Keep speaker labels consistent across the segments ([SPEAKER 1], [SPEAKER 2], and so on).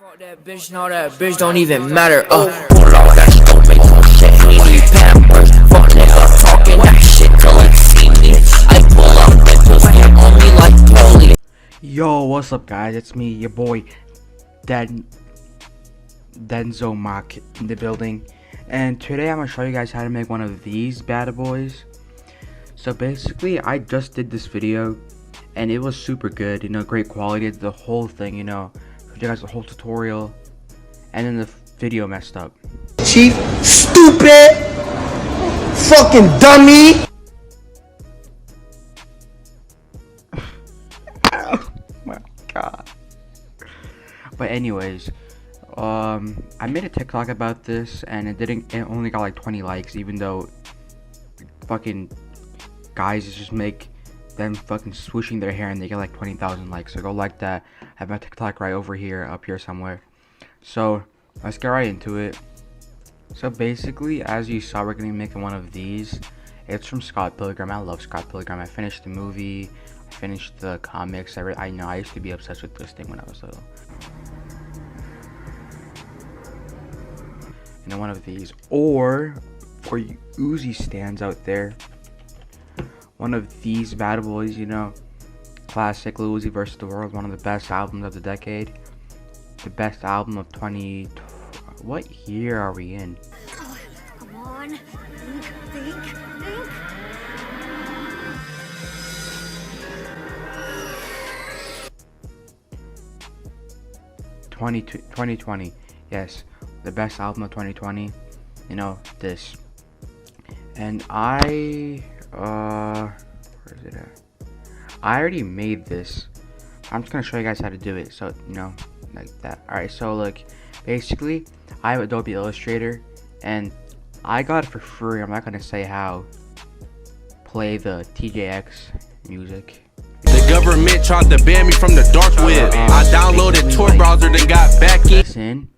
[SPEAKER 1] Fuck that bitch, no that bitch don't even matter. Pull out that shit, don't make no shit. We pampers, fuck nigga, talking that shit till it see me. I pull out rentals, get on me like police.
[SPEAKER 2] Yo, what's up, guys? It's me, your boy, DENZOMAK in the building, and today I'm gonna show you guys how to make one of these bad boys. So basically, I just did this video, and it was super good. You know, great quality, the whole thing. You know. You guys the whole tutorial, and then the video messed up.
[SPEAKER 3] Chief, stupid, fucking dummy.
[SPEAKER 2] Oh my god. But anyways, I made a TikTok about this, and it only got like 20 likes, even though fucking guys just make them fucking swooshing their hair and they get like 20,000 likes. So go like that. I have my TikTok right over here, up here somewhere. So let's get right into it. So basically, as you saw, we're gonna be making one of these. It's from Scott Pilgrim. I love Scott Pilgrim. I finished the movie, I finished the comics. I know I used to be obsessed with this thing when I was little. And then one of these, or for you Uzi stands out there, one of these bad boys, you know, classic Lil Uzi Vert the World, one of the best albums of the decade, the best album of what year are we in?
[SPEAKER 4] Oh, come on, think.
[SPEAKER 2] 2020, yes, the best album of 2020, you know, this. And where is it at? I already made this. I'm just gonna show you guys how to do it. So, you know, like that. Alright, so look, basically, I have Adobe Illustrator, and I got it for free. I'm not gonna say how. Play the TJX music.
[SPEAKER 5] The government tried to ban me from the dark web. I downloaded Tor browser, then got back
[SPEAKER 2] in.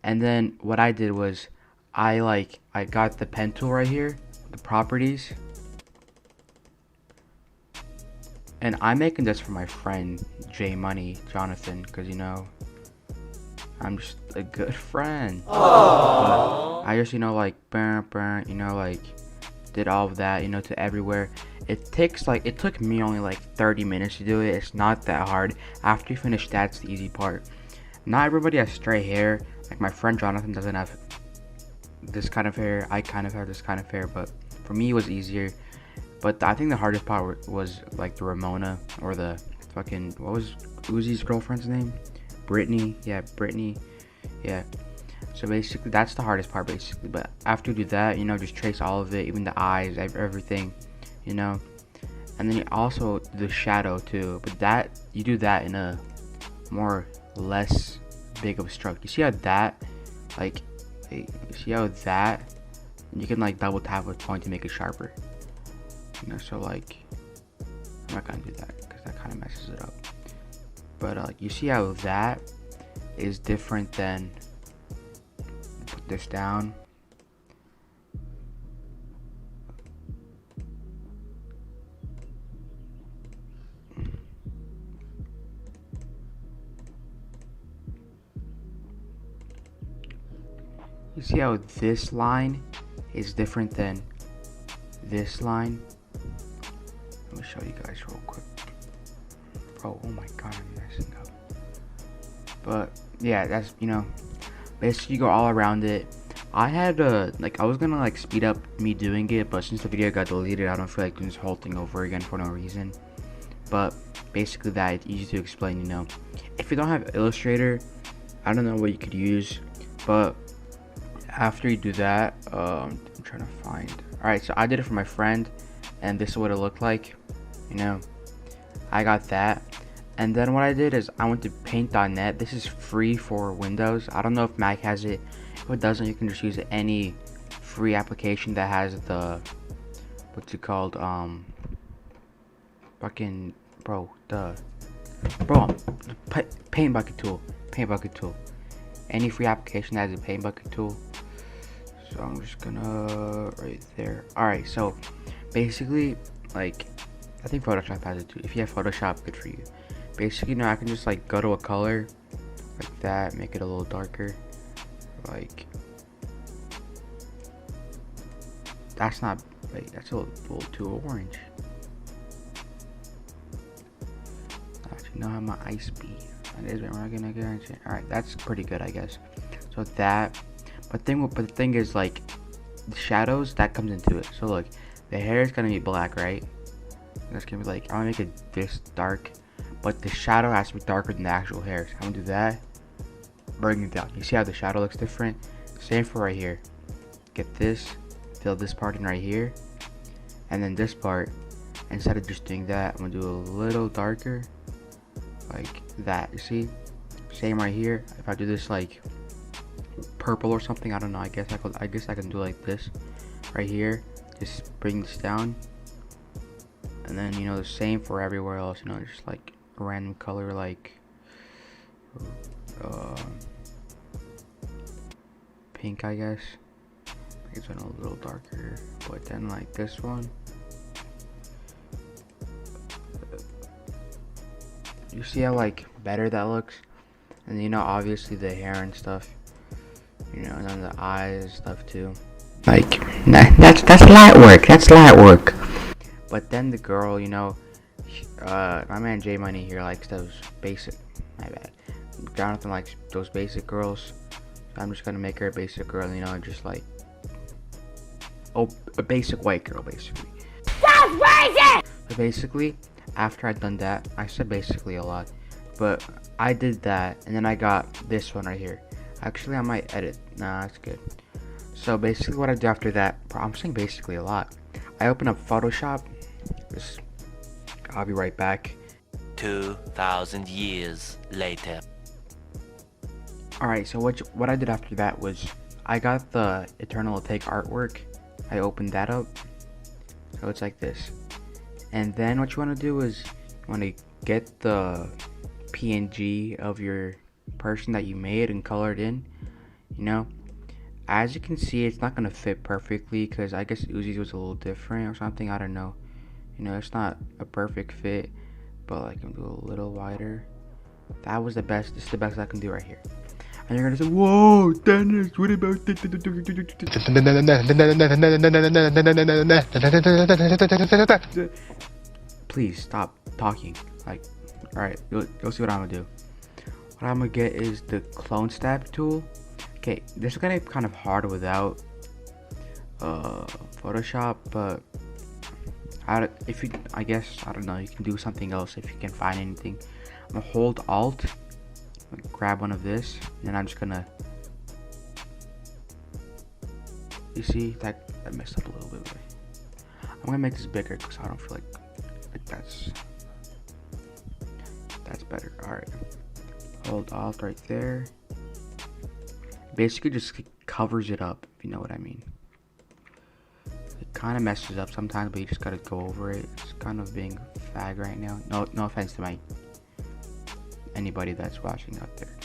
[SPEAKER 2] And then what I did was, I got the pen tool right here, the properties. And I'm making this for my friend Jonathan, because you know, I'm just a good friend. But I just, you know, like you know, like did all of that, you know, to everywhere. It took me only like 30 minutes to do it. It's not that hard. After you finish, that's the easy part. Not everybody has straight hair. Like my friend Jonathan doesn't have this kind of hair. I kind of have this kind of hair, but for me it was easier. But I think the hardest part was like the Ramona, or the fucking, what was Uzi's girlfriend's name? Brittany. Yeah, Brittany. Yeah. So basically, that's the hardest part, basically. But after you do that, you know, just trace all of it, even the eyes, everything, you know. And then you also do the shadow too. But that, you do that in a less big of a stroke. You see how that, like, you see how that, you can like double tap with point to make it sharper. You know, so like, I'm not gonna do that because that kind of messes it up. But you see how that is different than, put this down. You see how this line is different than this line? Let me show you guys real quick. Bro, oh my god, I'm messing up. But yeah, that's, you know, basically you go all around it. I had I was gonna like speed up me doing it, but since the video got deleted, I don't feel like doing this whole thing over again for no reason. But basically that, it's easy to explain, you know. If you don't have Illustrator, I don't know what you could use, but after you do that, I'm trying to find. Alright, so I did it for my friend, and this is what it looked like. You know, I got that. And then what I did is I went to paint.net. This is free for Windows. I don't know if Mac has it. If it doesn't, you can just use any free application that has the, what's it called, fucking, paint bucket tool. Any free application that has a paint bucket tool. So I'm just gonna, right there. Alright, so basically, like, I think Photoshop has it too. If you have Photoshop, good for you. Basically, you know, I can just like go to a color, like that. Make it a little darker. Like that's not. Wait, that's a little too orange. Actually, no, how my ice be? That is, we're not gonna get into it. All right, that's pretty good, I guess. So that, but the thing is, like, the shadows that comes into it. So look, the hair is gonna be black, right? That's gonna be like, I'm gonna make it this dark, but the shadow has to be darker than the actual hair. So I'm gonna do that, bring it down. You see how the shadow looks different? Same for right here. Get this, fill this part in right here, and then this part, instead of just doing that, I'm gonna do a little darker, like that. You see? Same right here. If I do this like purple or something, I don't know. I guess I can do like this right here. Just bring this down, and then you know the same for everywhere else. You know, just like a random color like pink, I guess. It's a little darker, but then like this one, you see how like better that looks? And you know, obviously the hair and stuff, you know, and then the eyes and stuff too. Like that's light work. That's light work. But then the girl, you know, my man J Money here likes those basic. My bad. Jonathan likes those basic girls. So I'm just gonna make her a basic girl. You know, just like a basic white girl, basically.
[SPEAKER 4] That's crazy!
[SPEAKER 2] So basically, after I'd done that, I said basically a lot, but I did that, and then I got this one right here. Actually, I might edit. Nah, that's good. So basically what I do after that, I'm saying basically a lot. I open up Photoshop. I'll be right back.
[SPEAKER 6] 2,000 years later.
[SPEAKER 2] Alright, so what I did after that was I got the Eternal Take artwork. I opened that up. So it's like this. And then what you want to do is you want to get the PNG of your person that you made and colored in. You know, as you can see, it's not gonna fit perfectly because I guess Uzi's was a little different or something. I don't know. You know, it's not a perfect fit, but like I'm do a little wider. That was the best. This is the best I can do right here. And you're gonna say, "Whoa, Dennis, what about this?" Please stop talking. Like, all right, you'll see what I'm gonna do. What I'm gonna get is the clone stab tool. Okay, this is gonna be kind of hard without Photoshop, but I guess I don't know. You can do something else if you can find anything. I'm gonna hold Alt. Grab one of this, and then I'm just gonna, you see that messed up a little bit, but I'm gonna make this bigger because I don't feel like that's better. All right, hold Alt right there. Basically just covers it up, if you know what I mean. It kind of messes up sometimes, but you just gotta go over it. It's kind of being fag right now. No offense to anybody that's watching out there.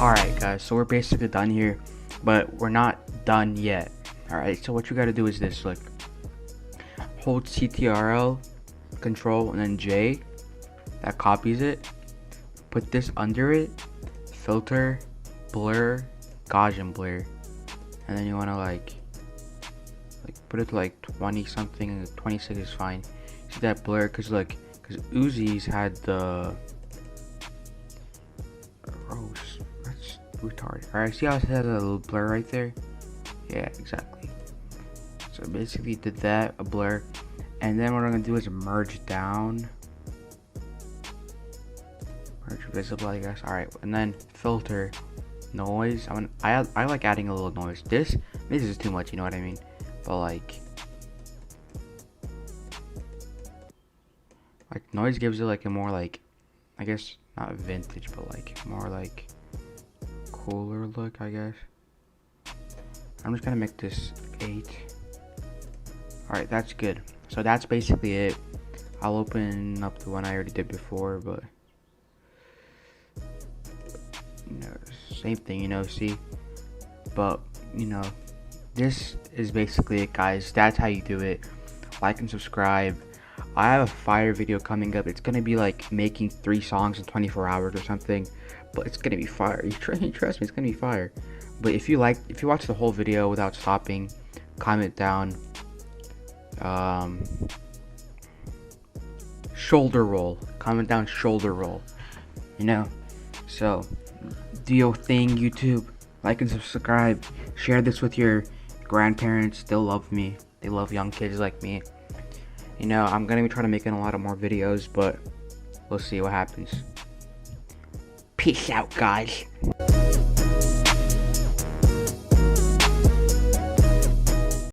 [SPEAKER 2] Alright guys, so we're basically done here, but we're not done yet. Alright, so what you gotta do is this, look. Hold CTRL, Control, and then J. That copies it. Put this under it. Filter, blur, Gaussian blur, and then you want to like put it to like 20 something, and 26 is fine. See that blur? Because Uzi's had the rose. That's retarded. Alright, see how it has a little blur right there? Yeah, exactly. So basically did that, a blur, and then what I'm gonna do is merge down, merge visible, I guess. Alright, and then filter, noise. I like adding a little noise. This is too much, you know what I mean? But like noise gives it like a more like, I guess not vintage, but like more like cooler look, I guess. I'm just gonna make this 8. Alright, that's good. So that's basically it. I'll open up the one I already did before, but you know, same thing, you know, see, but you know, this is basically it, guys. That's how you do it. Like and subscribe. I have a fire video coming up. It's gonna be like making 3 songs in 24 hours or something, but it's gonna be fire. You trust me, it's gonna be fire. But if you watch the whole video without stopping, comment down shoulder roll. Comment down shoulder roll. You know. So do your thing, YouTube. Like and subscribe. Share this with your grandparents. They'll love me. They love young kids like me. You know, I'm gonna be trying to make a lot of more videos, but we'll see what happens. Peace out, guys.